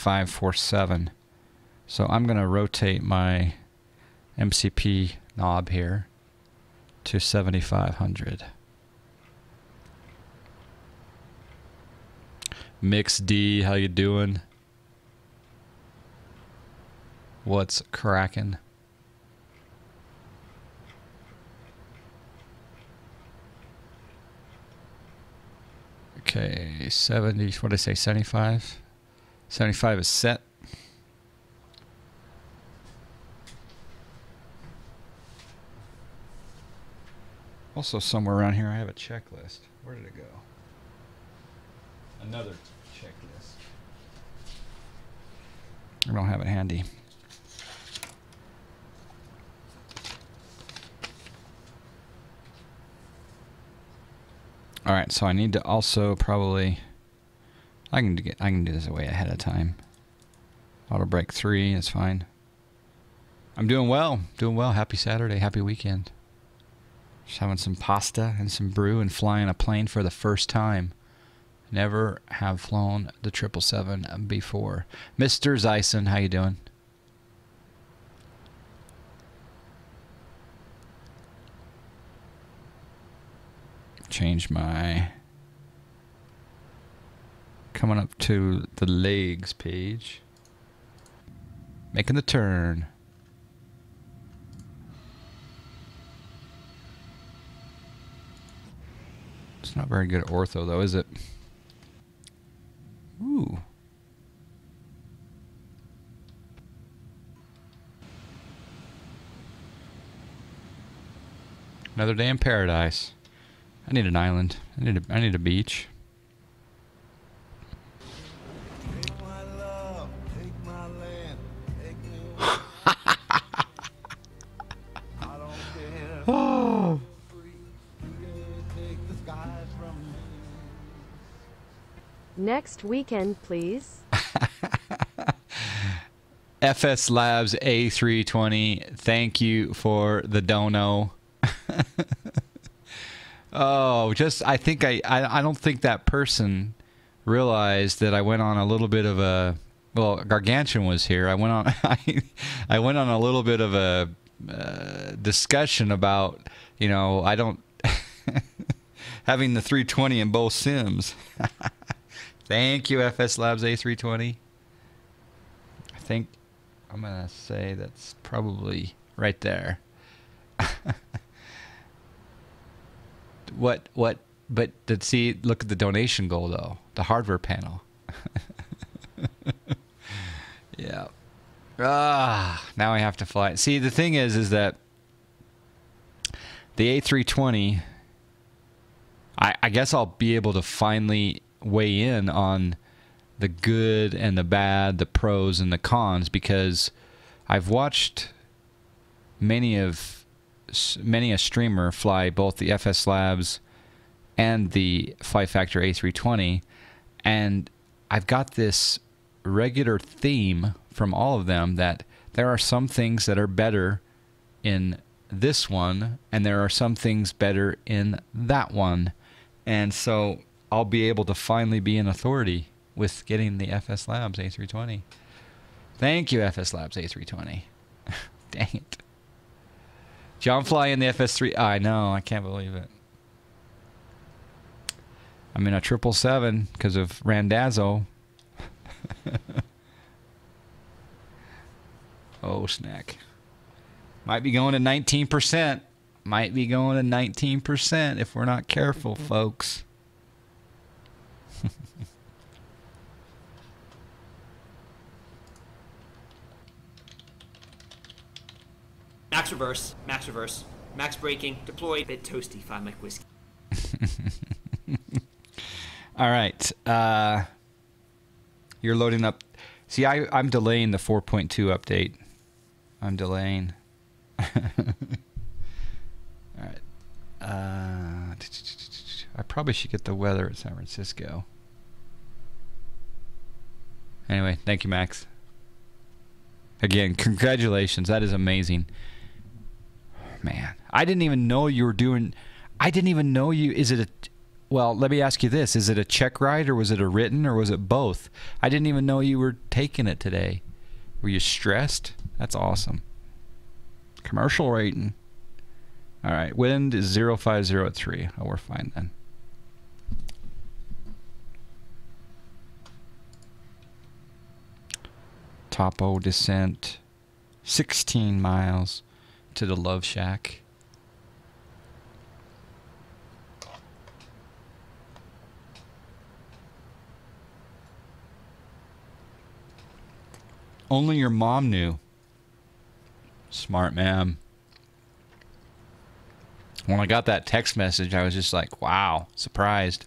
7547. So I'm going to rotate my MCP knob here to 7500. Mix D, how you doing? What's cracking? Okay, 70, what did I say, 75? 75 is set. Also, somewhere around here, I have a checklist. Where did it go? Another checklist. I don't have it handy. All right, so I need to also probably, I can do this way ahead of time. Auto break 3 is fine. I'm doing well, Happy Saturday, happy weekend. Just having some pasta and some brew and flying a plane for the first time. Never have flown the 777 before. Mr. Zyson, how you doing? Change my, coming up to the legs page, making the turn. It's not very good at ortho though, is it? Ooh. Another day in paradise. I need an island. I need a beach. Take my love, take my land, take me I don't care. Oh. Free. Take the skies from me. Next weekend, please. FS Labs A320. Thank you for the dono. Oh, I think I don't think that person realized that I went on a little bit of a, well, Gargantuan was here. I went on I went on a little bit of a discussion about, you know, I don't having the 320 in both sims. Thank you, FS Labs A320. I think I'm gonna say that's probably right there. But see, look at the donation goal though, the hardware panel. Yeah. Now I have to fly. See, the thing is that the A320, I guess I'll be able to finally weigh in on the good and the bad, the pros and the cons, because I've watched many a streamer fly both the FS Labs and the Fly Factor A320, and I've got this regular theme from all of them that there are some things that are better in this one and there are some things better in that one, and so I'll be able to finally be an authority with getting the FS Labs A320. Thank you, FS Labs A320. Dang it. John Fly in the FS3. I know, I can't believe it. I'm in a 777 because of Randazzo. Oh, snack. Might be going to 19%. Might be going to 19% if we're not careful, folks. Max reverse, max braking, deploy, bit toasty, find my whiskey. All right. You're loading up. See, I'm delaying the 4.2 update. I'm delaying. All right. I probably should get the weather at San Francisco. Anyway, thank you, Max. Again, congratulations. That is amazing. Man, I didn't even know you were doing. I didn't even know you. Is it a? Well, let me ask you this. Is it a check ride or was it a written or was it both? I didn't even know you were taking it today. Were you stressed? That's awesome. Commercial rating. All right. Wind is 050 at 3. Oh, we're fine then. Topo descent. 16 miles to the Love Shack. Only your mom knew. Smart man. When I got that text message, I was just like, wow, surprised.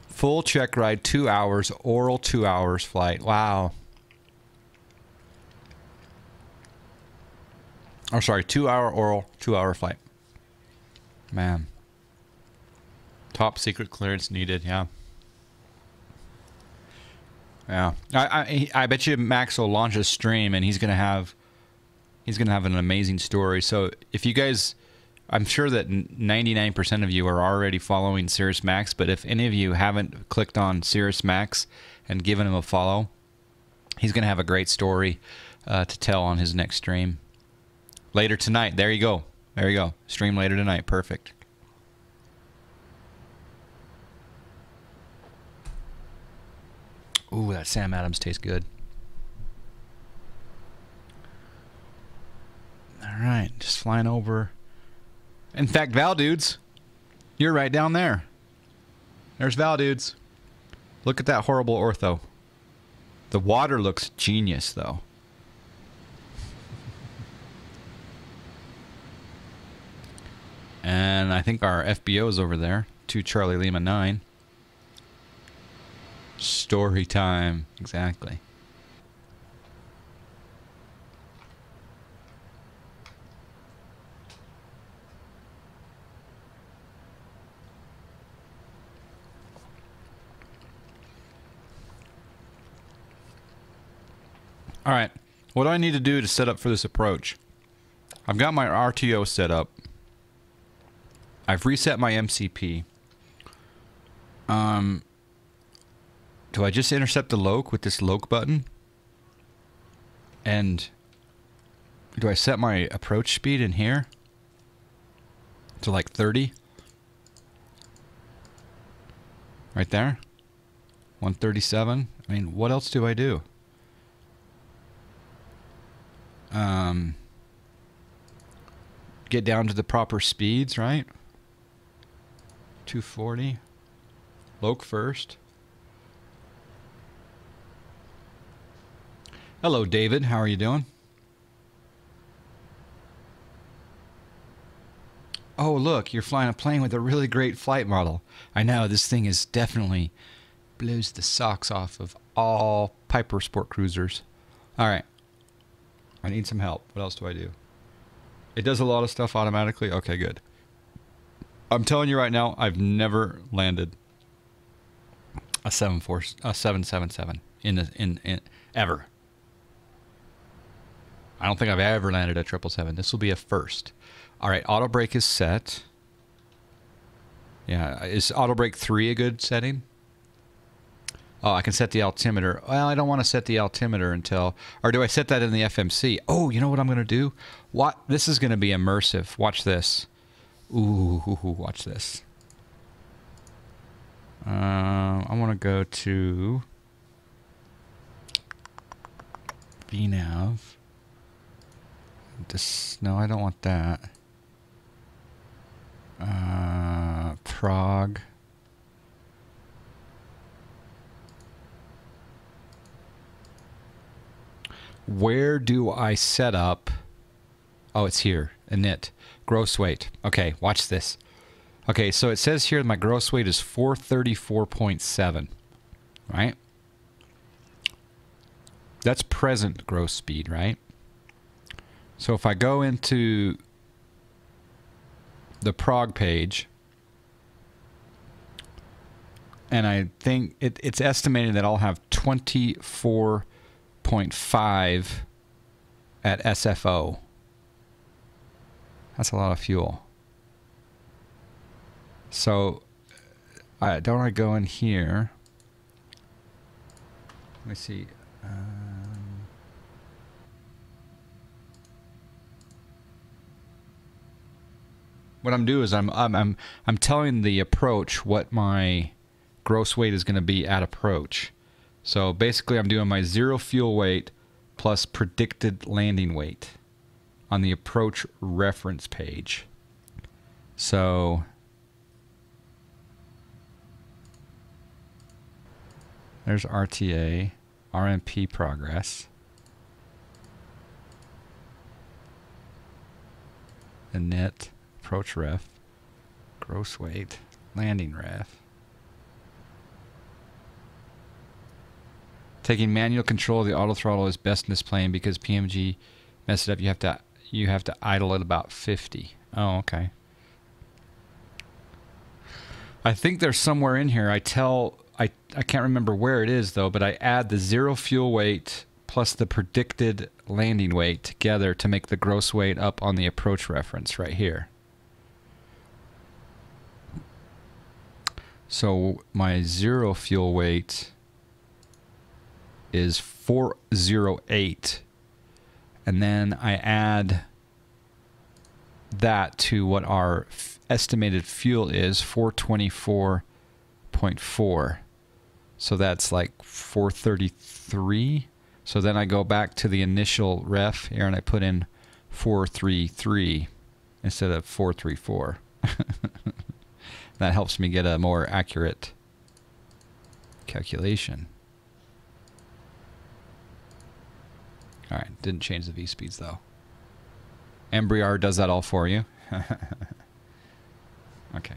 Full check ride, 2 hours, oral 2 hours flight. Wow. Oh, sorry, 2 hour oral, 2 hour flight. Man. Top secret clearance needed, yeah. Yeah, I bet you Max will launch a stream and he's gonna have an amazing story. So if you guys, I'm sure that 99% of you are already following Cirrus Max, but if any of you haven't clicked on Cirrus Max and given him a follow, he's gonna have a great story to tell on his next stream later tonight. There you go. There you go. Stream later tonight. Perfect. Ooh, that Sam Adams tastes good. All right, just flying over. In fact, Val Dudes, you're right down there. There's Val Dudes. Look at that horrible ortho. The water looks genius, though. And I think our FBO is over there. 2 Charlie Lima 9. Story time. Exactly. All right. What do I need to do to set up for this approach? I've got my RTO set up. I've reset my MCP. Do I just intercept the loc with this loc button? And do I set my approach speed in here to like 30? Right there? 137? I mean, what else do I do? Get down to the proper speeds, right? 240. Loc first. Hello, David. How are you doing? Oh, look, you're flying a plane with a really great flight model. I know, this thing is definitely blows the socks off of all Piper Sport Cruisers. All right. I need some help. What else do I do? It does a lot of stuff automatically. Okay, good. I'm telling you right now, I've never landed a 777 in ever. I don't think I've ever landed a 777. This will be a first. All right, auto brake is set. Yeah, is auto brake 3 a good setting? Oh, I can set the altimeter. Well, I don't want to set the altimeter until... Or do I set that in the FMC? Oh, you know what I'm going to do? What? This is going to be immersive. Watch this. Ooh, watch this. I want to go to... VNav. This, no, I don't want that. Prague. Where do I set up? Oh, it's here. Init. Gross weight. Okay, watch this. Okay, so it says here my gross weight is 434.7. Right? That's present gross speed, right? So if I go into the Prague page, and I think it's estimated that I'll have 24.5 at SFO. That's a lot of fuel. So, don't I go in here? Let me see. What I'm doing is I'm telling the approach what my gross weight is going to be at approach. So basically, I'm doing my 0 fuel weight plus predicted landing weight on the approach reference page. So there's RTA, RMP progress, the net approach ref, gross weight, landing ref. Taking manual control of the auto throttle is best in this plane because PMG messed it up. You have to idle at about 50. Oh, okay. I think there's somewhere in here I can't remember where it is though, but I add the 0 fuel weight plus the predicted landing weight together to make the gross weight up on the approach reference right here. So my 0 fuel weight is 408, and then I add that to what our estimated fuel is, 424.4. So that's like 433. So then I go back to the initial ref here and I put in 433 instead of 434. That helps me get a more accurate calculation. All right, didn't change the V-speeds though. Embriar does that all for you. Okay.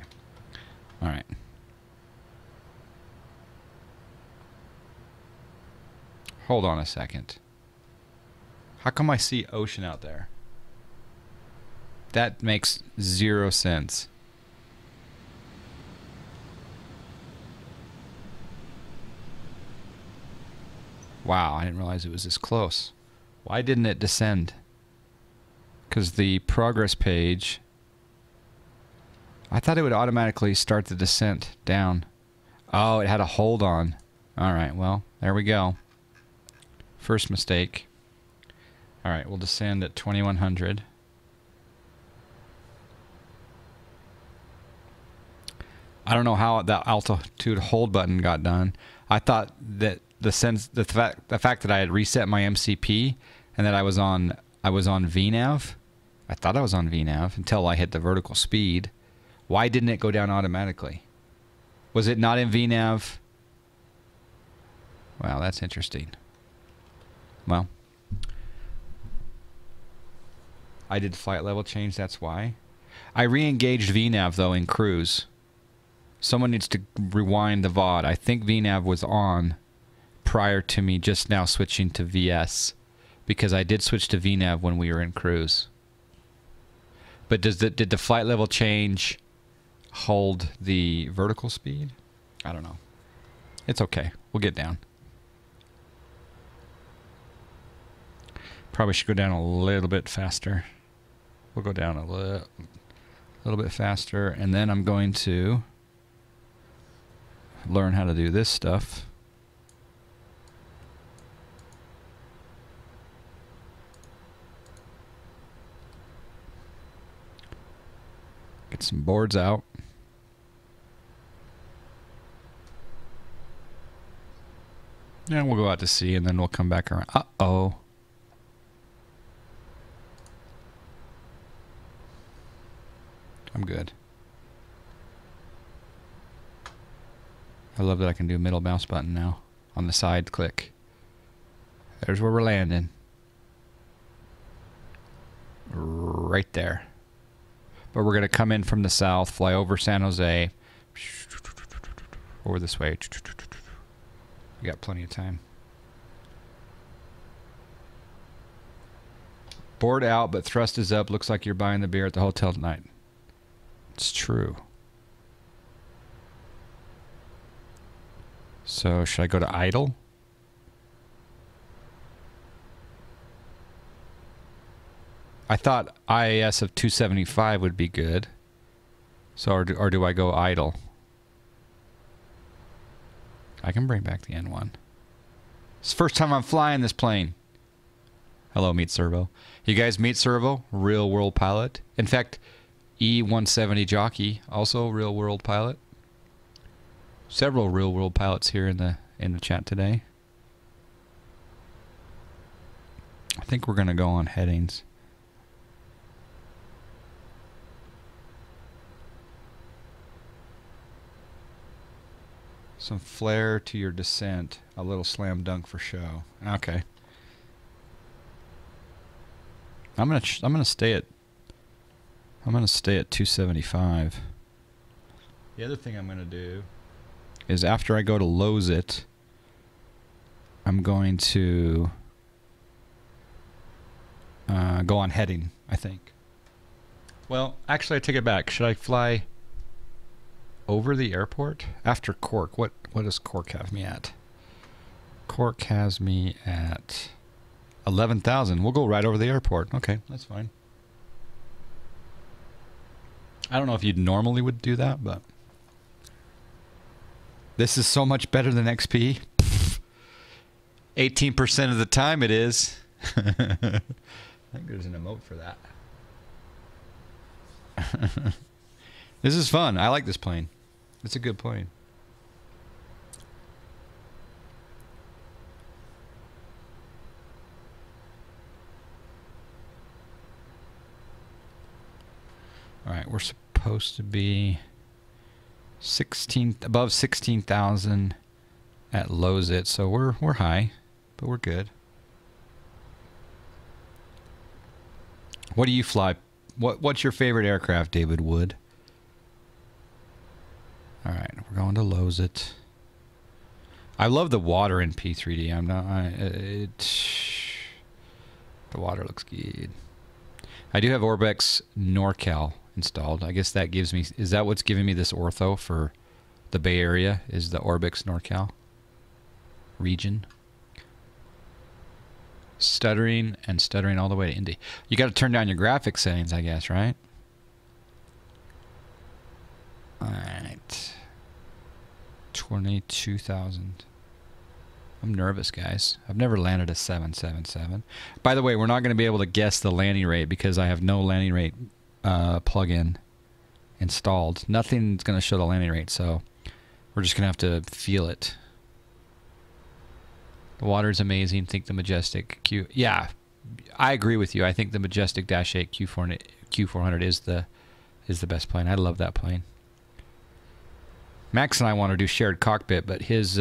All right. Hold on a second. How come I see ocean out there? That makes 0 sense. Wow, I didn't realize it was this close. Why didn't it descend? Because the progress page, I thought it would automatically start the descent down. Oh, it had a hold on. All right, well, there we go. First mistake. All right, we'll descend at 2100. I don't know how that altitude hold button got done. I thought that the fact that I had reset my MCP and that I was on VNAV. I thought I was on VNAV until I hit the vertical speed. Why didn't it go down automatically? Was it not in VNAV? Wow, that's interesting. Well, I did flight level change, that's why. I re-engaged VNAV though in cruise. Someone needs to rewind the VOD. I think VNAV was on prior to me just now switching to VS, because I did switch to VNAV when we were in cruise. But did the flight level change hold the vertical speed? I don't know. It's okay. We'll get down. Probably should go down a little bit faster. We'll go down a little bit faster, and then I'm going to learn how to do this stuff. Get some boards out. And we'll go out to sea, and then we'll come back around. Uh-oh. I'm good. I love that I can do middle mouse button now on the side click. There's where we're landing. Right there. But we're going to come in from the south, fly over San Jose, over this way. We got plenty of time. Board out, but thrust is up. Looks like you're buying the beer at the hotel tonight. It's true. So, should I go to idle? I thought IAS of 275 would be good. So, or do I go idle? I can bring back the N1. It's the first time I'm flying this plane. Hello, Meet Servo. You guys meet Servo? Real world pilot. In fact, E170 jockey, also real world pilot. Several real world pilots here in the chat today. I think we're going to go on headings. Some flair to your descent. A little slam dunk for show. Okay. I'm gonna stay at 275. The other thing I'm gonna do is after I go to Lowe's it, I'm going to go on heading, I think. Well, actually I take it back. Should I fly over the airport? After Cork, what does Cork have me at? Cork has me at 11,000. We'll go right over the airport. Okay, that's fine. I don't know if you normally would do that, but this is so much better than XP. 18% of the time it is. I think there's an emote for that. This is fun. I like this plane. It's a good plane. All right, we're supposed to be above 16,000 at Lowe's it, so we're high, but we're good. What do you fly? What's your favorite aircraft, David Wood? All right, we're going to Lowe's it. I love the water in P3D. The water looks good. I do have Orbex NorCal installed. I guess that gives me, is that what's giving me this ortho for the Bay Area, is the Orbex NorCal region? Stuttering and stuttering all the way to Indy. You got to turn down your graphics settings, I guess, right? All right. 22,000. I'm nervous, guys. I've never landed a 777. By the way, we're not going to be able to guess the landing rate because I have no landing rate plugin installed. Nothing's going to show the landing rate, so we're just going to have to feel it. The water's amazing. Think the Majestic Q. Yeah, I agree with you. I think the Majestic Dash 8 Q400 is the best plane. I love that plane. Max and I want to do shared cockpit, but his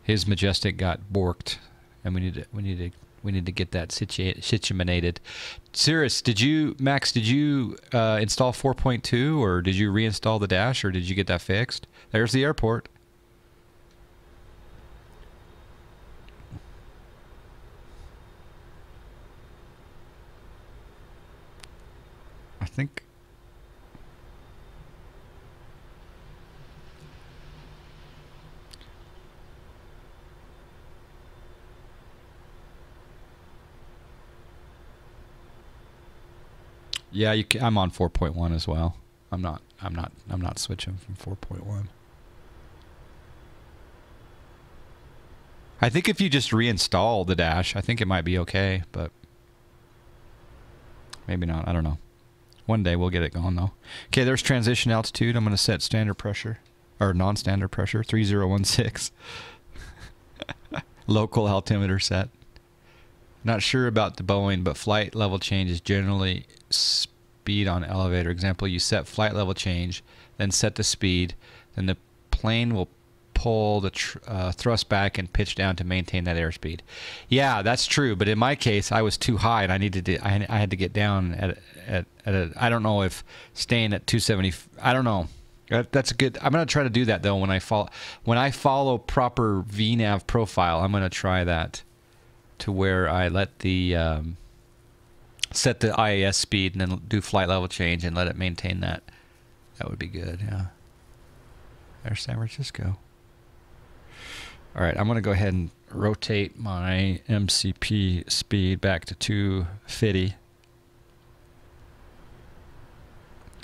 Majestic got borked, and we need to get that situated. Cirrus, Max, did you install 4.2, or did you reinstall the dash, or did you get that fixed? There's the airport. I think. Yeah, I'm on 4.1 as well. I'm not switching from 4.1. I think if you just reinstall the dash, I think it might be okay, but maybe not. I don't know. One day we'll get it going though. Okay, there's transition altitude. I'm going to set standard pressure or non-standard pressure 3016. Local altimeter set. Not sure about the Boeing, but flight level change is generally speed on elevator. Example, you set flight level change, then set the speed, then the plane will pull the thrust back and pitch down to maintain that airspeed. Yeah, that's true. But in my case, I was too high, and I had to get down at I don't know if staying at 270. I don't know. That's a good. I'm gonna try to do that though when I follow proper VNav profile. I'm gonna try that to where I let the set the IAS speed and then do flight level change and let it maintain that. That would be good. Yeah. There's San Francisco. All right, I'm going to go ahead and rotate my MCP speed back to 250.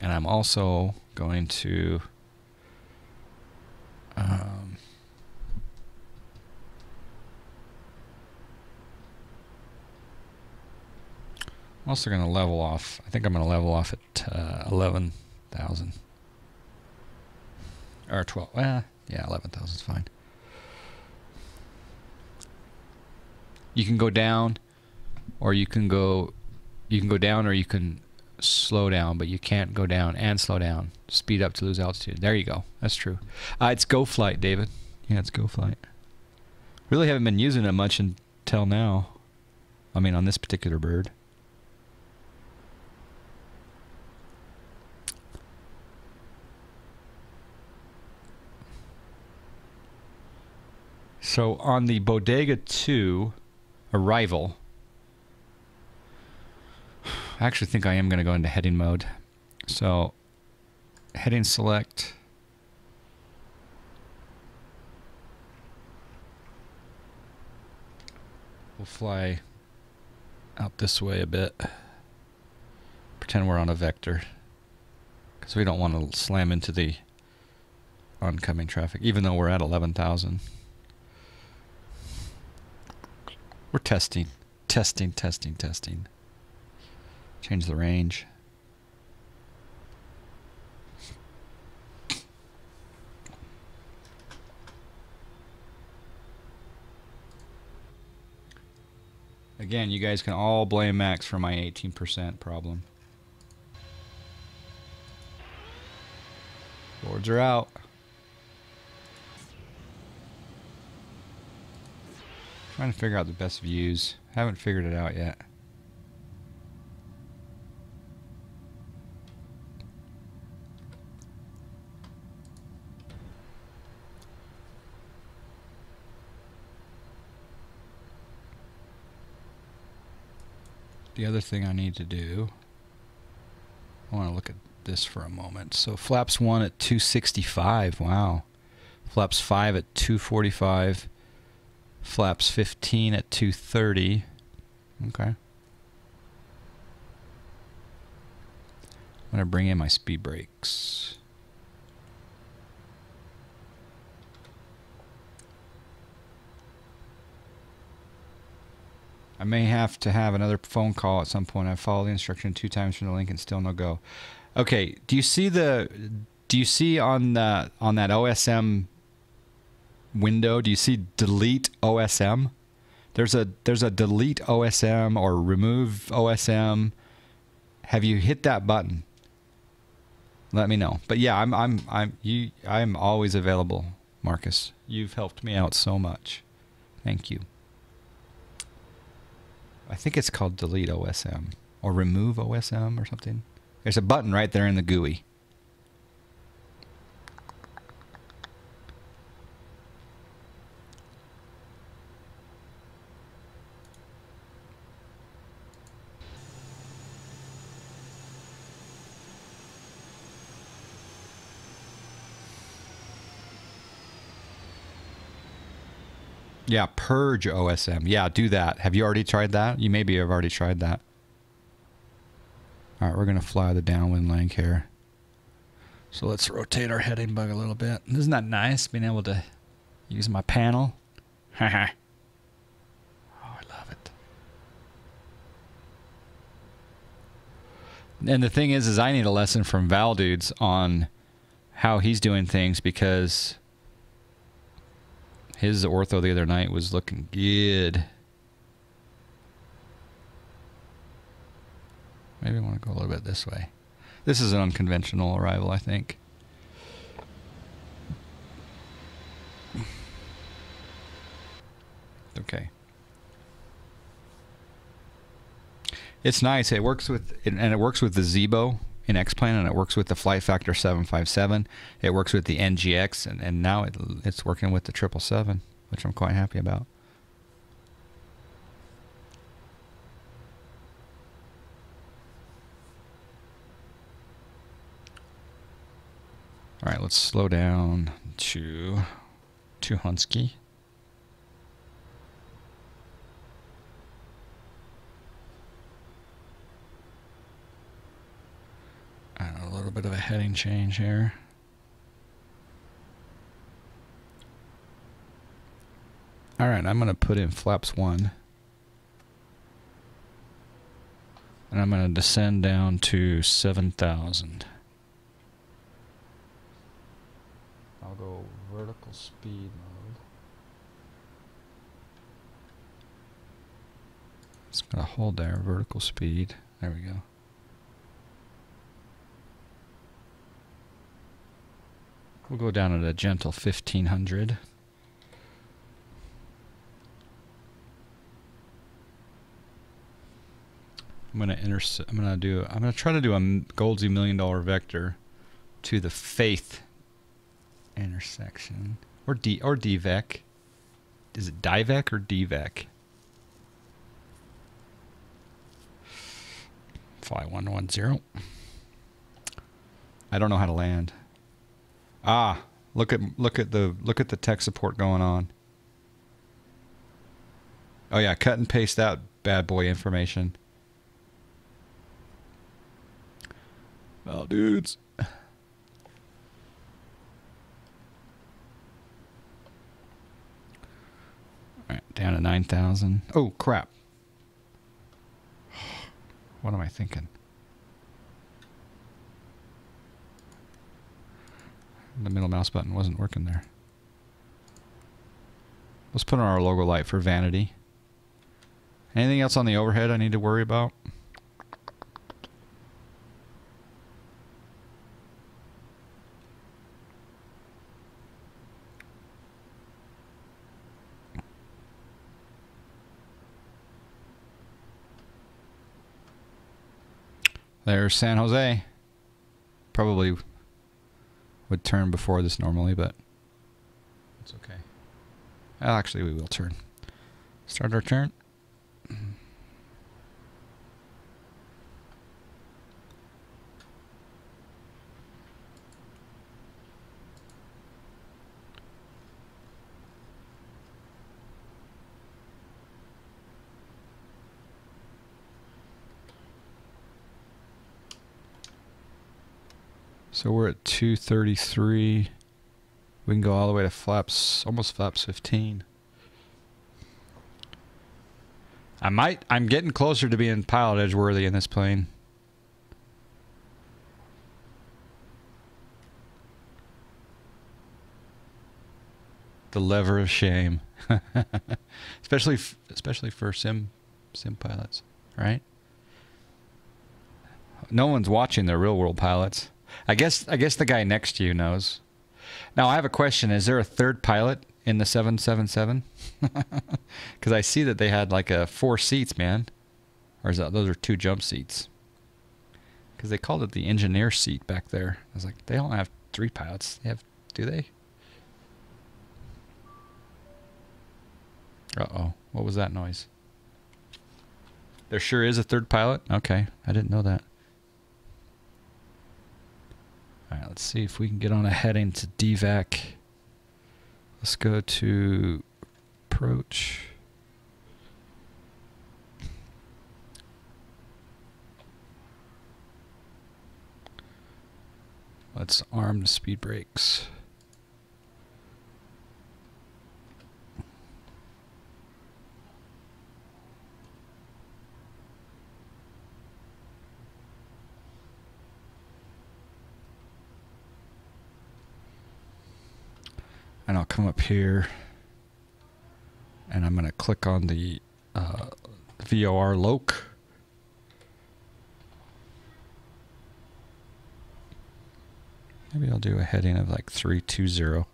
And I'm also going to I'm also going to level off. I think I'm going to level off at 11,000 or 12. Yeah, 11,000 is fine. You can go down, or you can go down, or you can slow down, but you can't go down and slow down. Speed up to lose altitude. There you go. That's true. It's Go Flight, David. Yeah, it's Go Flight. Really haven't been using it much until now. I mean, on this particular bird. So on the Bodega 2 arrival, I actually think I am going to go into heading mode. So heading select. We'll fly out this way a bit. Pretend we're on a vector, because we don't want to slam into the oncoming traffic, even though we're at 11,000. We're testing. Testing. Change the range. Again, you guys can all blame Max for my 18% problem. Boards are out. Trying to figure out the best views. Haven't figured it out yet. The other thing I need to do, I want to look at this for a moment. So flaps 1 at 265. Wow. Flaps 5 at 245. Flaps 15 at 230. Okay. I'm going to bring in my speed brakes. I may have to have another phone call at some point. I followed the instruction 2 times from the link and still no go. Okay, do you see on that OSM window, do you see delete OSM? There's a delete OSM or remove OSM. Have you hit that button? Let me know. But yeah, I'm always available, Marcus. You've helped me out so much. Thank you. I think it's called delete OSM or remove OSM or something. There's a button right there in the GUI. Yeah, purge OSM. Yeah, do that. Have you already tried that? You maybe have already tried that. All right, we're going to fly the downwind link here. So let's rotate our heading bug a little bit. Isn't that nice, being able to use my panel? Haha. Oh, I love it. And the thing is I need a lesson from Val Dudes on how he's doing things, because his ortho the other night was looking good. Maybe I want to go a little bit this way. This is an unconventional arrival, I think. Okay. It's nice. It works with, and it works with the Zebo in X-Plane, and it works with the Flight Factor 757. It works with the NGX, and now it's working with the 777, which I'm quite happy about. All right, let's slow down to Hunsky. And a little little bit of a heading change here. Alright, I'm going to put in flaps 1. And I'm going to descend down to 7,000. I'll go vertical speed mode. It's going to hold there, vertical speed. There we go. We'll go down at a gentle 1500. I'm gonna try to do a Goldsy $1 million vector to the Faith intersection, or DVEC. Is it DIVEC or DVEC? Fly 110. I don't know how to land. Ah, look at the tech support going on. Oh yeah, cut and paste that bad boy information. Well, dudes. Alright, down to 9,000. Oh, crap. What am I thinking? The middle mouse button wasn't working there. Let's put on our logo light for vanity. Anything else on the overhead I need to worry about? There's San Jose. Probably would turn before this normally, but it's okay. Actually, we will turn. Start our turn. So we're at 233. We can go all the way to flaps, almost flaps 15. I'm getting closer to being pilot edge worthy in this plane. The lever of shame. especially for sim pilots, right? No one's watching the real world pilots. I guess the guy next to you knows. Now I have a question. Is there a third pilot in the 777? Because I see that they had like 4 seats, man. Or is that those are 2 jump seats? Because they called it the engineer seat back there. I was like, they don't have 3 pilots. They have, do they? Uh-oh. What was that noise? There sure is a third pilot? Okay. I didn't know that. Alright, let's see if we can get on a heading to DVAC. Let's go to approach. Let's arm the speed brakes. And I'll come up here and I'm going to click on the VOR loc. Maybe I'll do a heading of like 320.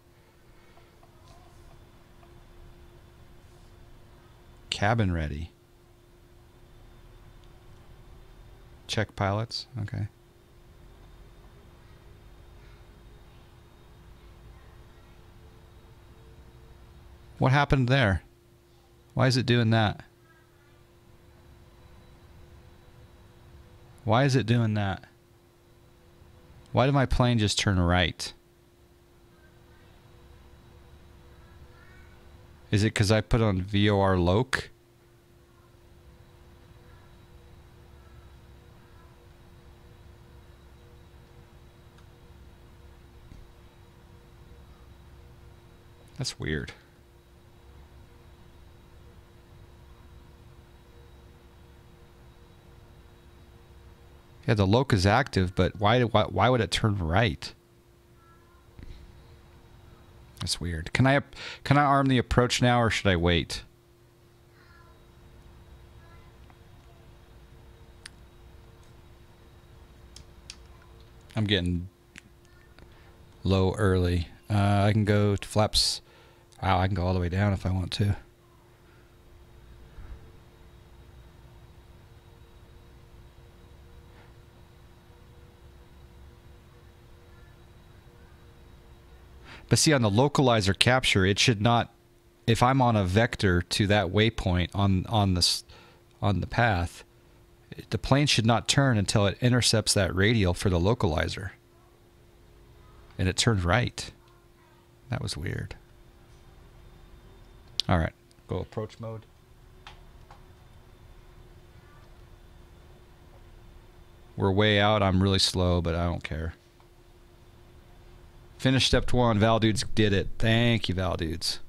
Cabin ready. Check pilots. Okay. What happened there? Why is it doing that? Why is it doing that? Why did my plane just turn right? Is it because I put on VOR loc? That's weird. Yeah, the loc is active, but why would it turn right? That's weird. Can I arm the approach now, or should I wait? I'm getting low early. I can go to flaps. Wow, I can go all the way down if I want to. But see, on the localizer capture, it should not. If I'm on a vector to that waypoint on the path, the plane should not turn until it intercepts that radial for the localizer. And it turned right. That was weird. All right, go approach mode. We're way out. I'm really slow, but I don't care. Finish step 1. Valdudes did it. Thank you, Valdudes.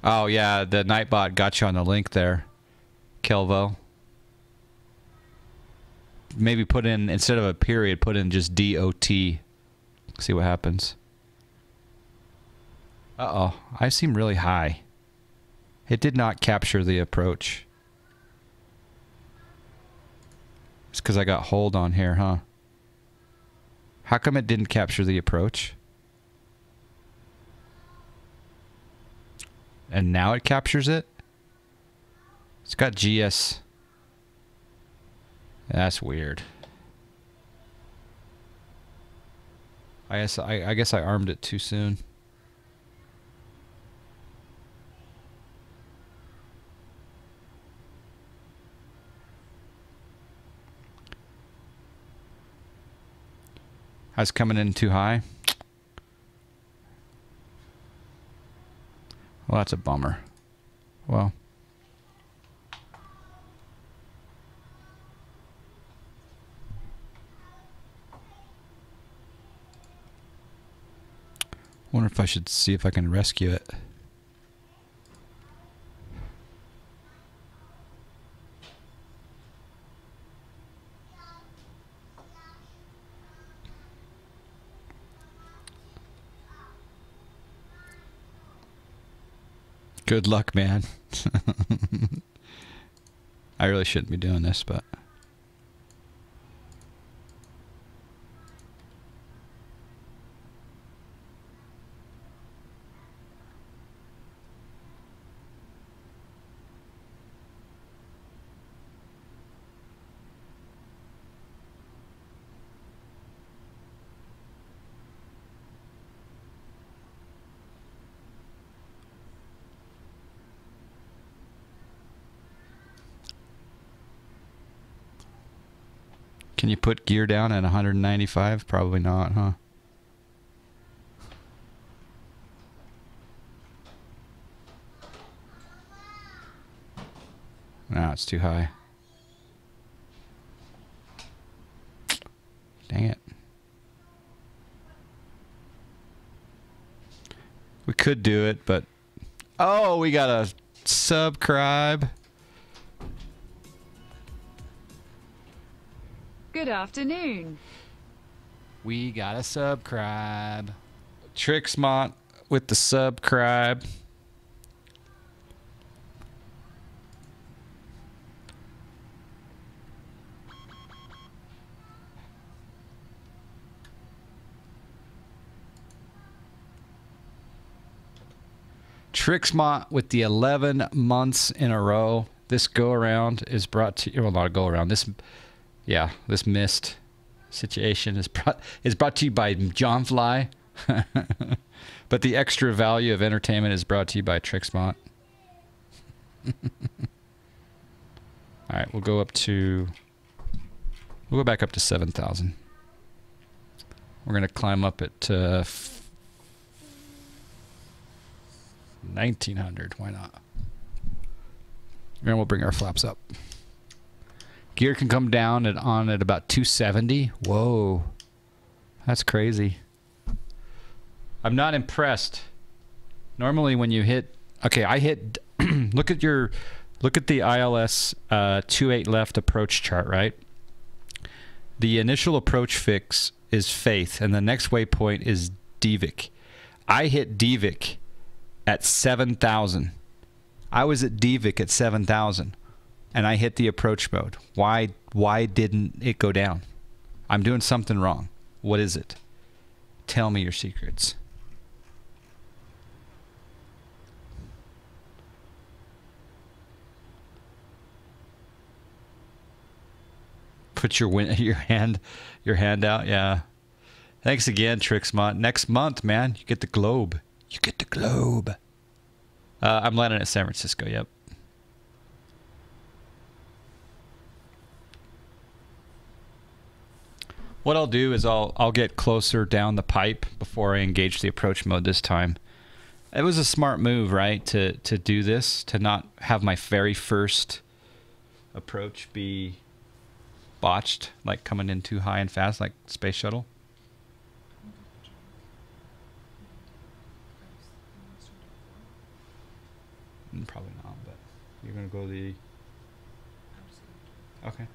Oh, yeah, the Nightbot got you on the link there, Kelvo. Maybe put in, instead of a period, put in just DOT. See what happens. Uh-oh, I seem really high. It did not capture the approach. It's because I got hold on here, huh? How come it didn't capture the approach? And now it captures it? It's got GS. That's weird. I guess I armed it too soon. I was coming in too high. Well, that's a bummer. Well. Wonder if I should see if I can rescue it. Good luck, man. I really shouldn't be doing this, but... Can you put gear down at 195? Probably not, huh? No, it's too high. Dang it. We could do it, but... Oh, we got a subscribe. Good afternoon. We got a subscribe. Trixmont with the subscribe. Trixmont with the 11 months in a row. This go around is brought to you. Well, not a go around. This missed situation is brought to you by John Fly. But the extra value of entertainment is brought to you by Trixmont. All right, we'll go back up to 7,000. We're going to climb up at 1,900. Why not? And we'll bring our flaps up. Gear can come down at about 270. Whoa. That's crazy. I'm not impressed. Normally when you hit... Okay, I hit... look at the ILS 28 left approach chart, right? The initial approach fix is Faith, and the next waypoint is Divik. I hit Divik at 7,000. I was at Divik at 7,000, and I hit the approach mode. Why didn't it go down? I'm doing something wrong. What is it? Tell me your secrets. Put your hand out. Yeah. Thanks again, Trixmont. Next month, man, you get the globe. You get the globe. I'm landing at San Francisco. Yep. What I'll do is I'll get closer down the pipe before I engage the approach mode this time. It was a smart move, right? To do this, to not have my very first approach be botched, like coming in too high and fast, like Space Shuttle. Probably not, but you're gonna go the... Okay.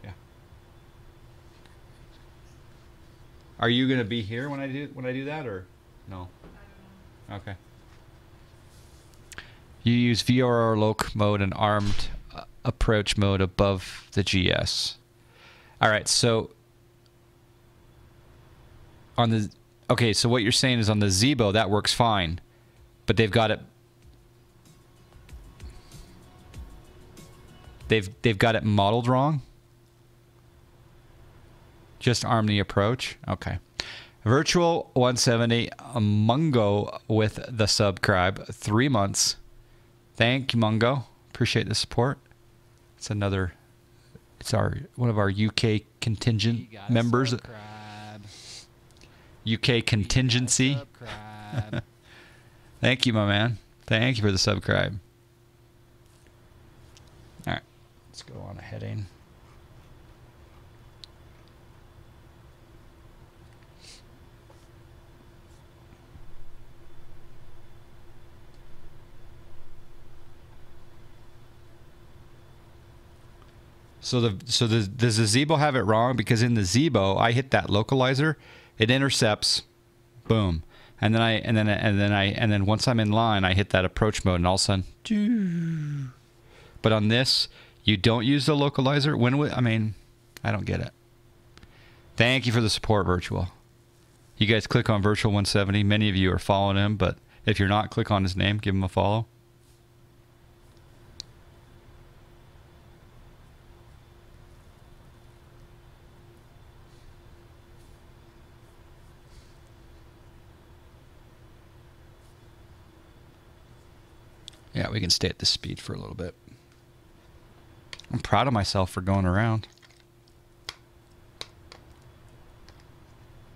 Yeah. Are you gonna be here when I do that, or no? Okay. You use VOR loc mode and armed approach mode above the GS. All right, so on the... Okay, so what you're saying is on the Zebo, that works fine. But they've got it... They've got it modeled wrong? Just arm the approach? Okay. Virtual 170 Mungo with the subscribe. 3 months. Thank you, Mungo. Appreciate the support. It's another... It's one of our UK contingent members. UK contingency. Thank you, my man. Thank you for the subscribe. All right, let's go on a heading. So does the Zebo have it wrong? Because in the Zebo, I hit that localizer, it intercepts, boom. And then once I'm in line, I hit that approach mode, and all of a sudden, but on this, you don't use the localizer. I mean, I don't get it. Thank you for the support, Virtual. You guys click on Virtual 170. Many of you are following him, but if you're not, click on his name, give him a follow. Yeah, we can stay at this speed for a little bit. I'm proud of myself for going around.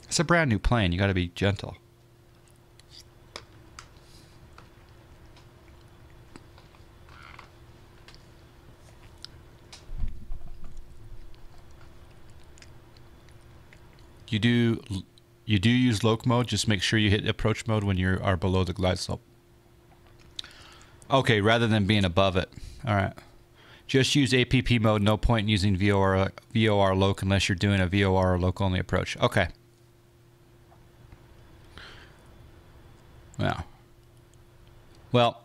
It's a brand new plane. You got to be gentle. You do use loc mode. Just make sure you hit approach mode when you are below the glide slope. Okay, rather than being above it. All right. Just use APP mode. No point in using VOR loc unless you're doing a VOR loc only approach. Okay. Well,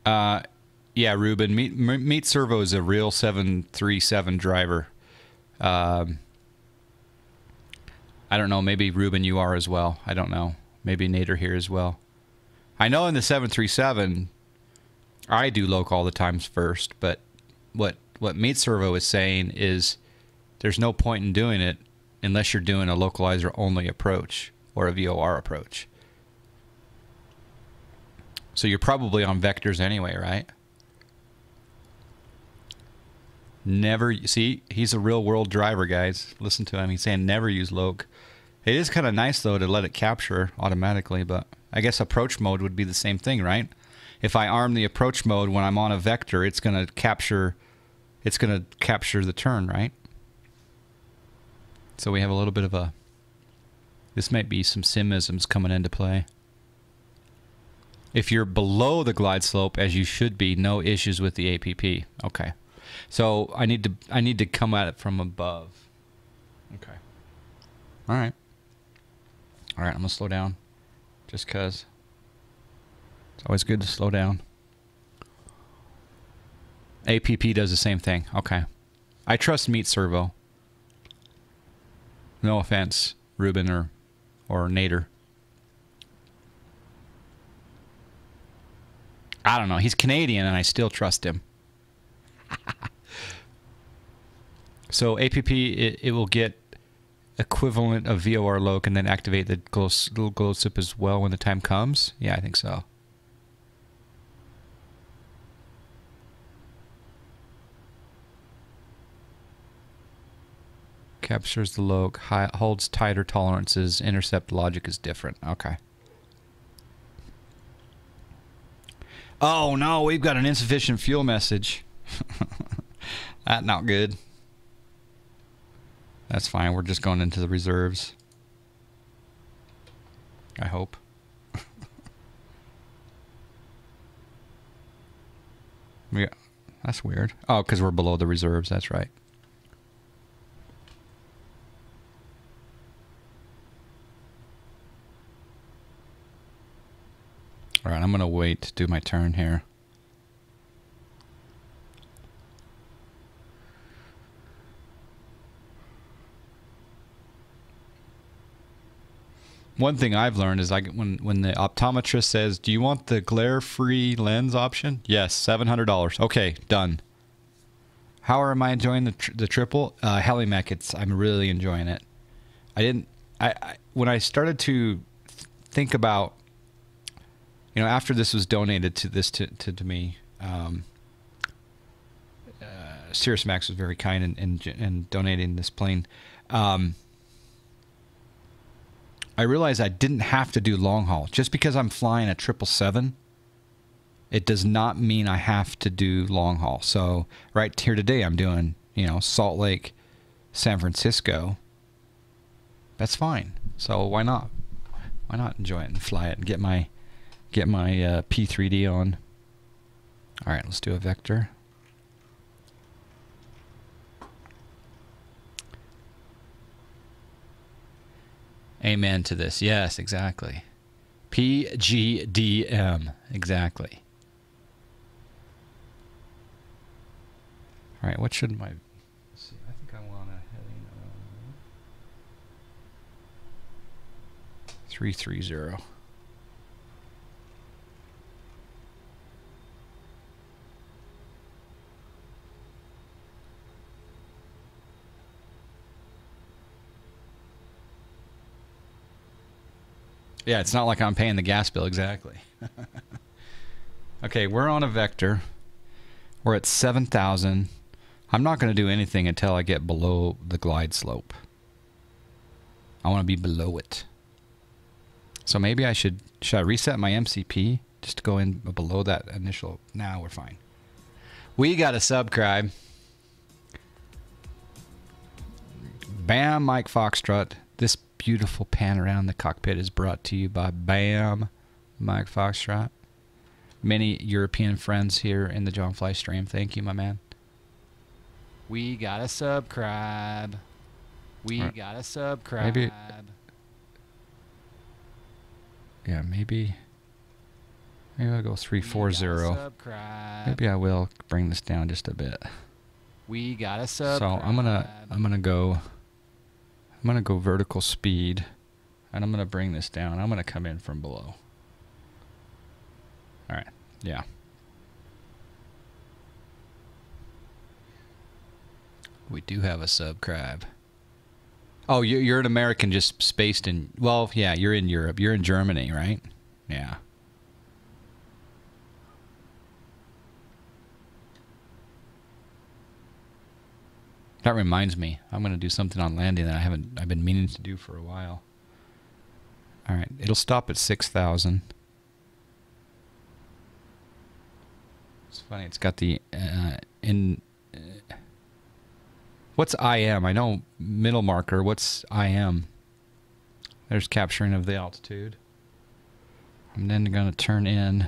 yeah, Ruben. Meet Servo is a real 737 driver. I don't know. Maybe Ruben, you are as well. I don't know. Maybe Nader here as well. I know in the 737. I do loc all the times first, but what Meat Servo is saying is there's no point in doing it unless you're doing a localizer only approach. or a VOR approach. So you're probably on vectors anyway, right? Never, see, he's a real world driver, guys. Listen to him. He's saying never use loc. It is kind of nice, though, to let it capture automatically, but I guess approach mode would be the same thing, right? If I arm the approach mode when I'm on a vector, it's going to capture the turn, right? So we have a little bit of a, this might be some simisms coming into play. If you're below the glide slope, as you should be, no issues with the APP. Okay. So I need to come at it from above. Okay. All right. All right, I'm going to slow down just because it's always good to slow down. APP does the same thing. Okay. I trust Meat Servo. No offense, Ruben or Nader. I don't know. He's Canadian, and I still trust him. So APP, it will get equivalent of VOR loc and then activate the little glow slip as well when the time comes? Yeah, I think so. Captures the loc, holds tighter tolerances, intercept logic is different. Okay. Oh no, we've got an insufficient fuel message. That's not good. That's fine, we're just going into the reserves. I hope. Yeah, that's weird. Oh, because we're below the reserves, that's right. Alright, I'm going to wait to do my turn here. One thing I've learned is when the optometrist says, do you want the glare-free lens option? Yes, $700. Okay, done. How am I enjoying the triple? Helimech, I'm really enjoying it. When I started to think about, you know, after this was donated to me, Cirrus Max was very kind in donating this plane. I realized I didn't have to do long haul. Just because I'm flying a 777, it does not mean I have to do long haul. So right here today, I'm doing, you know, Salt Lake, San Francisco. That's fine. So why not? Why not enjoy it and fly it and get my P3D on? All right, let's do a vector. Amen to this. Yes, exactly. PGDM. Exactly. All right, what should my... Let's see, I think I want a heading of 330. Yeah, it's not like I'm paying the gas bill, exactly. Okay, we're on a vector. We're at 7,000. I'm not going to do anything until I get below the glide slope. I want to be below it. So maybe should I reset my MCP just to go in below that initial? Nah, we're fine. We got a subscribe. Bam, Mike Foxtrot. This beautiful pan around the cockpit is brought to you by Bam, Mike Foxtrot. Many European friends here in the John Fly stream. Thank you, my man. We got a subscribe. We got a subscribe. Maybe. Yeah, maybe I'll go 340. Maybe I will bring this down just a bit. We got a subscribe. So I'm gonna go vertical speed, and I'm gonna bring this down. I'm gonna come in from below. All right, yeah. We do have a subscribe. Oh, you're an American just spaced in... Well, yeah, you're in Europe. You're in Germany, right? Yeah. That reminds me. I'm going to do something on landing that I've been meaning to do for a while. All right. It'll stop at 6,000. It's funny. It's got the... what's IM? I know middle marker. What's IM? There's capturing of the altitude. I'm then going to turn in...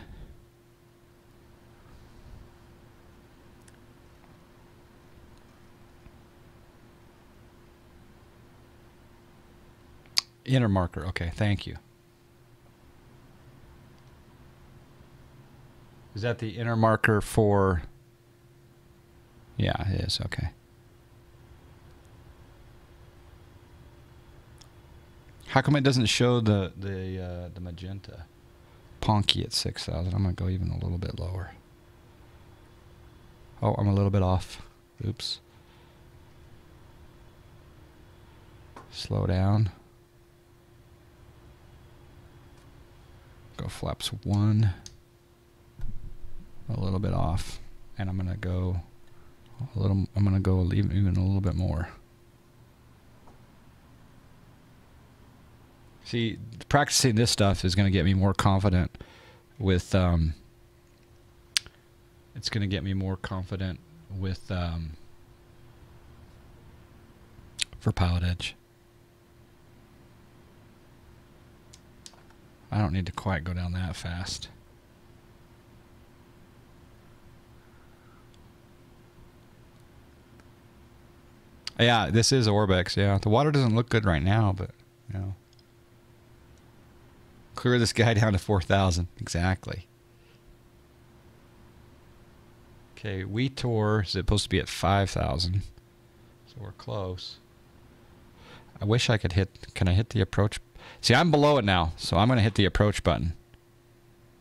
Inner marker. Okay, thank you. Is that the inner marker for... Yeah, it is. Okay. How come it doesn't show the magenta? Ponky at 6,000. I'm going to go even a little bit lower. Oh, I'm a little bit off. Oops. Slow down. Go flaps 1. A little bit off. And I'm going to go a little... I'm going to go even a little bit more. See, practicing this stuff is going to get me more confident with... it's going to get me more confident with... for Pilot Edge. I don't need to quite go down that fast. Yeah, this is Orbex, yeah. The water doesn't look good right now, but, you know. Clear this guy down to 4,000. Exactly. Okay, Wetor is supposed to be at 5,000. So we're close. I wish I could hit... Can I hit the approach... See, I'm below it now, so I'm going to hit the approach button.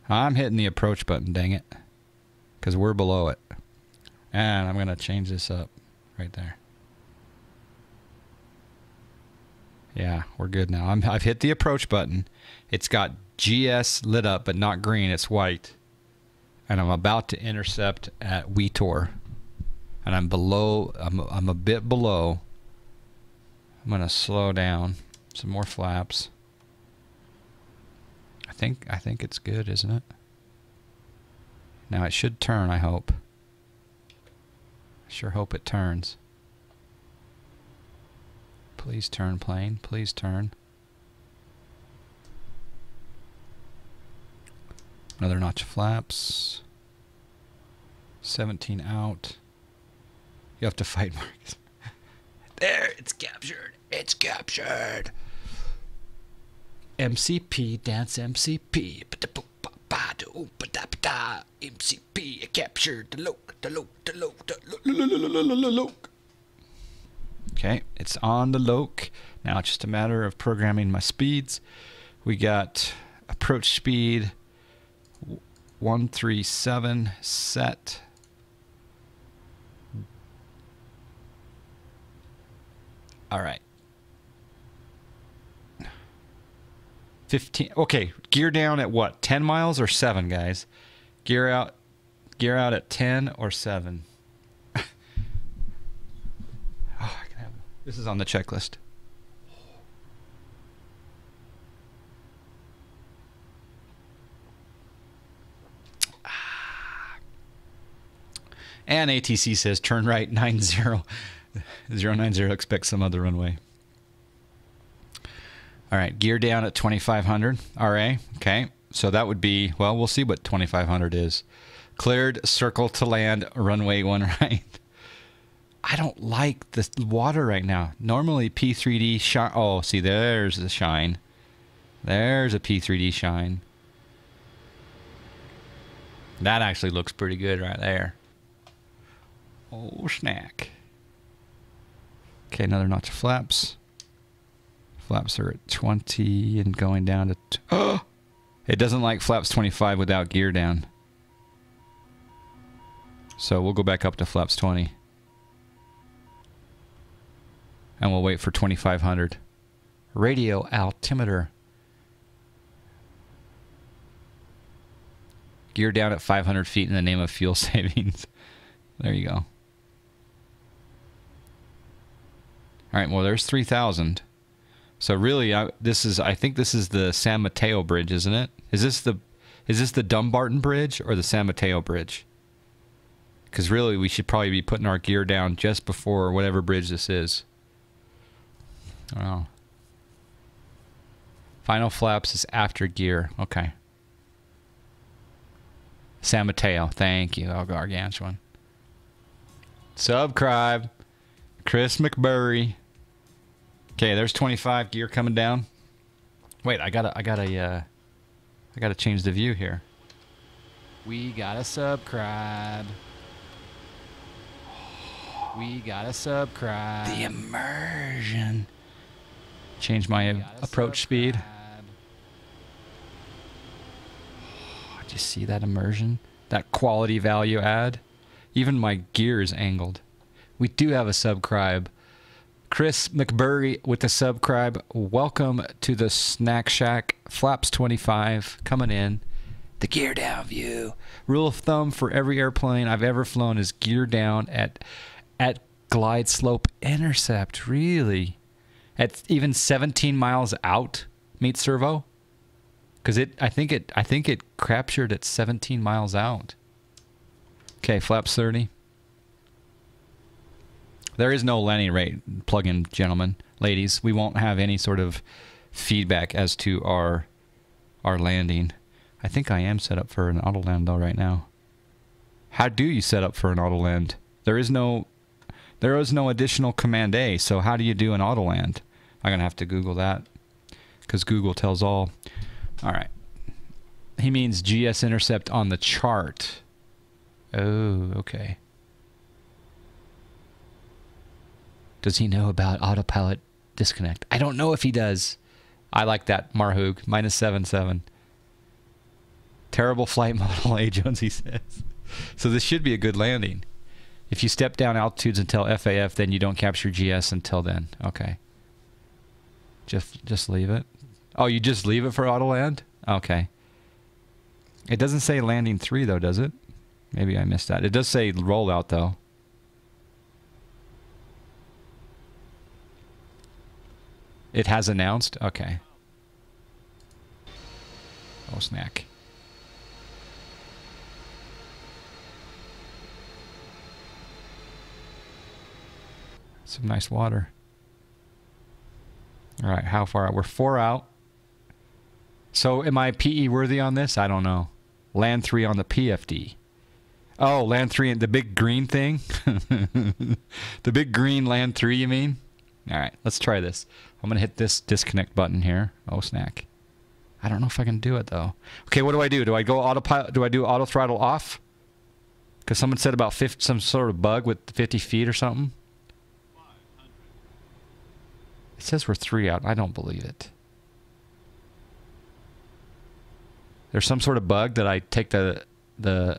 I'm hitting the approach button, dang it. Because we're below it. And I'm going to change this up right there. Yeah, we're good now. I've hit the approach button. It's got GS lit up, but not green. It's white. And I'm about to intercept at Wetor. And I'm below. I'm a bit below. I'm going to slow down. Some more flaps. I think it's good, isn't it? Now it should turn, I hope. I sure hope it turns. Please turn, plane. Please turn. Another notch of flaps. 17 out. You have to fight Marcus. There, it's captured. It's captured. MCP, dance MCP. MCP, I captured the loke. Okay, it's on the loke. Now it's just a matter of programming my speeds. We got approach speed 137 set. All right. 15. Okay, gear down at what? 10 miles or 7, guys? Gear out at 10 or 7. Oh, I can have this is on the checklist. And ATC says turn right 90 090, expect some other runway. All right, gear down at 2500 RA. Okay, so that would be, well, we'll see what 2500 is. Cleared, circle to land, runway 1 right. I don't like the water right now. Normally P3D shine. Oh, see, there's the shine. There's a P3D shine. That actually looks pretty good right there. Oh, snack. Okay, another notch of flaps. Flaps are at 20 and going down to... Oh! It doesn't like flaps 25 without gear down. So we'll go back up to flaps 20. And we'll wait for 2500. Radio altimeter. Gear down at 500 feet in the name of fuel savings. There you go. All right, well, there's 3,000. So really, I think this is the San Mateo Bridge, isn't it? Is this the Dumbarton Bridge or the San Mateo Bridge? Because really, we should probably be putting our gear down just before whatever bridge this is. I don't know. Final flaps is after gear. Okay. San Mateo. Thank you, El Gargantuan. Subscribe. Chris McBurry. Okay, there's 25 gear coming down. Wait, I gotta change the view here. We gotta subscribe. We gotta subscribe. The immersion. Change my approach speed. Did you see that immersion? That quality value add? Even my gear is angled. We do have a subscribe. Chris McBurry with the subscribe. Welcome to the Snack Shack. Flaps 25 coming in. The gear down view. Rule of thumb for every airplane I've ever flown is gear down at glide slope intercept. Really? At even 17 miles out, meet servo? Because I think it captured at 17 miles out. Okay, flaps 30. There is no landing rate plug-in, gentlemen, ladies. We won't have any sort of feedback as to our landing. I think I am set up for an auto land though right now. How do you set up for an auto land? There is no additional command A. So how do you do an auto land? I'm gonna have to Google that because Google tells all. All right. He means GS intercept on the chart. Oh, okay. Does he know about autopilot disconnect? I don't know if he does. I like that, Marhoog. -77. Terrible flight model, A. Jonesy says. So this should be a good landing. If you step down altitudes until FAF, then you don't capture GS until then. Okay. Just leave it. Oh, you just leave it for auto land? Okay. It doesn't say landing 3 though, does it? Maybe I missed that. It does say rollout though. It has announced? Okay. Oh, snack. Some nice water. All right, how far out? We're 4 out. So am I PE worthy on this? I don't know. Land 3 on the PFD. Oh, land 3, the big green thing? The big green land 3, you mean? All right, let's try this. I'm going to hit this disconnect button here. Oh, snack. I don't know if I can do it, though. Okay, what do I do? Do I go autopilot? Do I do auto throttle off? Because someone said about some sort of bug with 50 feet or something. It says we're 3 out. I don't believe it. There's some sort of bug that I take the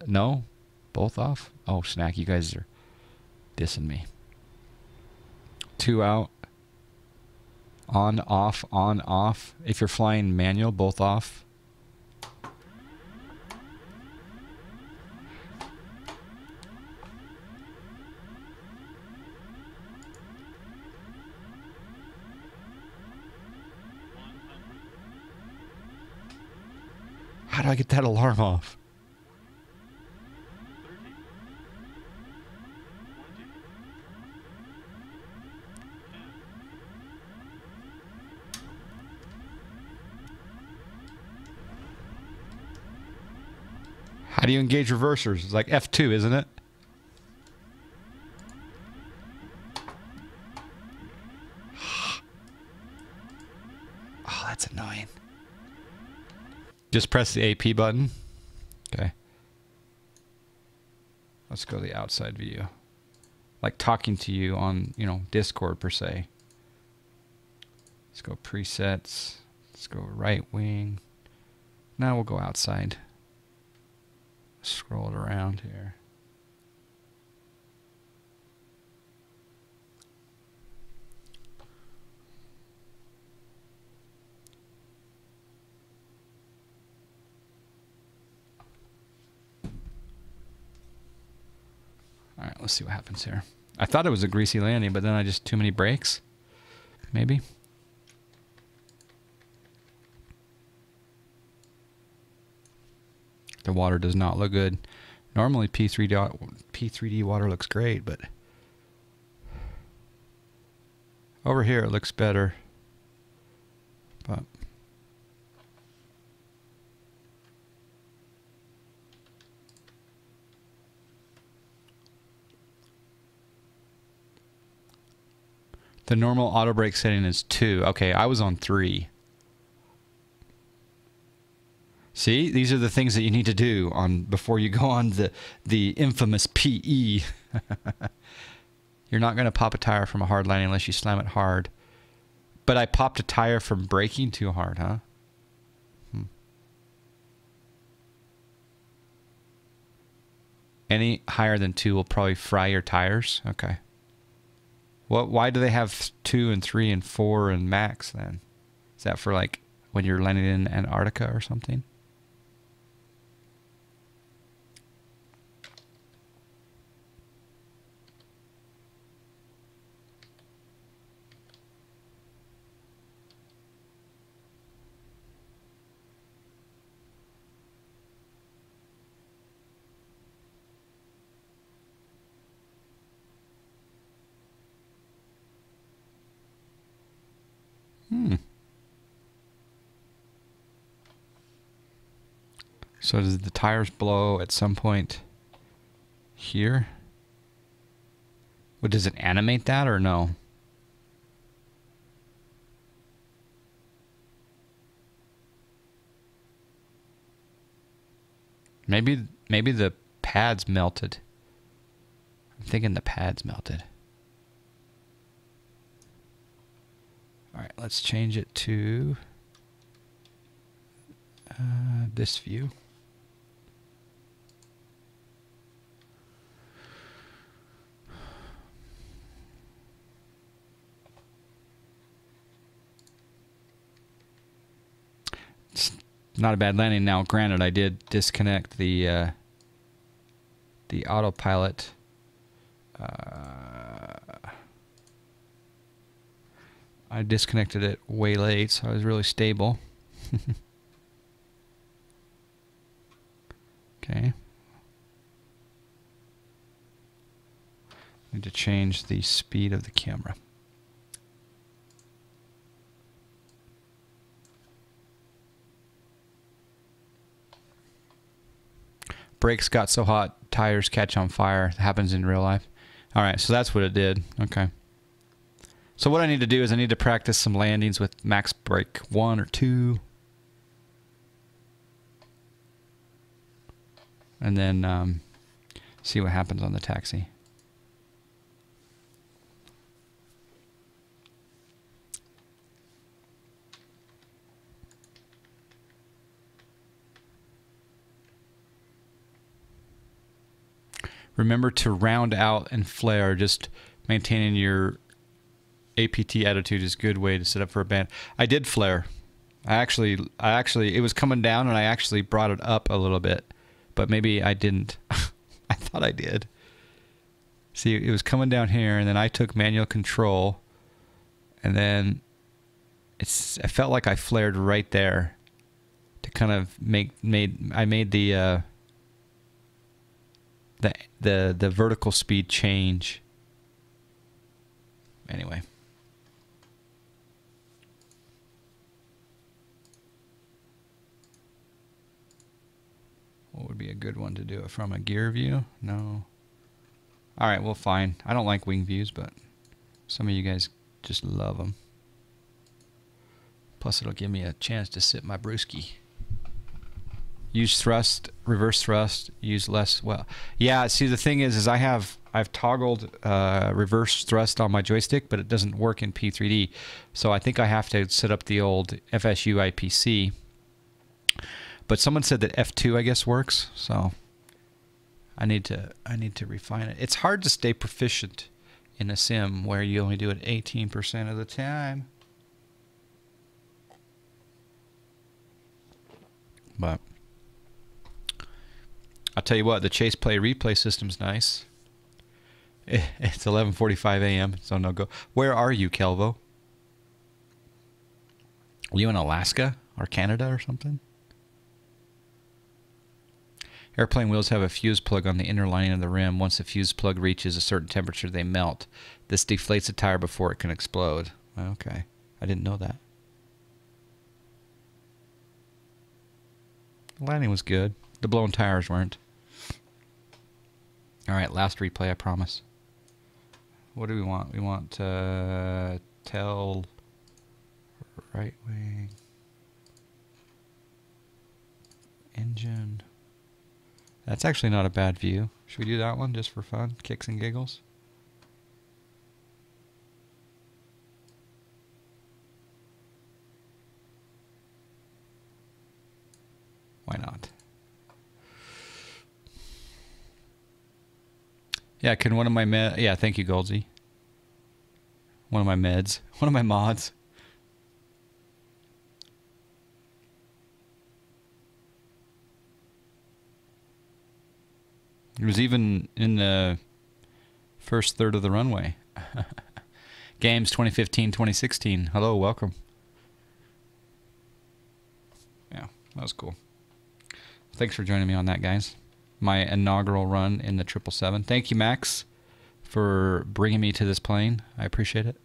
no? Both off? Oh, snack, you guys are dissing me. 2 out. On, off, on, off. If you're flying manual, both off. How do I get that alarm off? How do you engage reversers? It's like F2, isn't it? Oh, that's annoying. Just press the AP button. Okay. Let's go to the outside view. Like talking to you on, Discord per se. Let's go presets. Let's go right wing. Now we'll go outside. Scroll it around here. All right, let's see what happens here. I thought it was a greasy landing, but then I just too many brakes. Maybe. The water does not look good. Normally P3D water looks great, but over here it looks better. But the normal auto brake setting is 2. Okay, I was on 3. See, these are the things that you need to do on before you go on the infamous PE. You're not going to pop a tire from a hard landing unless you slam it hard. But I popped a tire from braking too hard, huh? Any higher than 2 will probably fry your tires. Okay. Why do they have 2 and 3 and 4 and max then? Is that for like when you're landing in Antarctica or something? So does the tires blow at some point here? Well, does it animate that or no? Maybe the pads melted. I'm thinking the pads melted. All right, let's change it to this view. It's not a bad landing. Now, granted, I did disconnect the autopilot. I disconnected it way late, so I was really stable. Okay. Need to change the speed of the camera. Brakes got so hot, tires catch on fire. It happens in real life. All right, so that's what it did. Okay. So what I need to do is I need to practice some landings with max brake 1 or 2. And then see what happens on the taxi. Remember to round out and flare. Just maintaining your APT attitude is a good way to set up for a band. I did flare. I actually, it was coming down and I actually brought it up a little bit, but maybe I didn't. I thought I did. See, it was coming down here and then I took manual control and then it felt like I flared right there to kind of I made the vertical speed change. Anyway. What would be a good one to do it from? A gear view? No. Alright, well fine. I don't like wing views, but some of you guys just love them. Plus it'll give me a chance to sip my brewski. Use thrust, reverse thrust, use less. Well, yeah, see the thing is I've toggled reverse thrust on my joystick, but it doesn't work in P3D. So I think I have to set up the old FSU IPC. But someone said that F2 I guess works, so I need to refine it. It's hard to stay proficient in a sim where you only do it 18% of the time. But I'll tell you what, the chase play replay system's nice. It's 11:45 a.m., so no go. Where are you, Kelvo? Are you in Alaska or Canada or something? Airplane wheels have a fuse plug on the inner lining of the rim. Once the fuse plug reaches a certain temperature, they melt. This deflates the tire before it can explode. Okay. I didn't know that. The landing was good. The blown tires weren't. Alright, last replay, I promise. What do we want? We want tail right wing engine. That's actually not a bad view. Should we do that one just for fun? Kicks and giggles? Why not? Yeah, can one of my yeah, thank you, Goldsy. One of my meds. One of my mods. It was even in the first third of the runway. Games 2015-2016. Hello, welcome. Yeah, that was cool. Thanks for joining me on that, guys. My inaugural run in the 777. Thank you, Max, for bringing me to this plane. I appreciate it.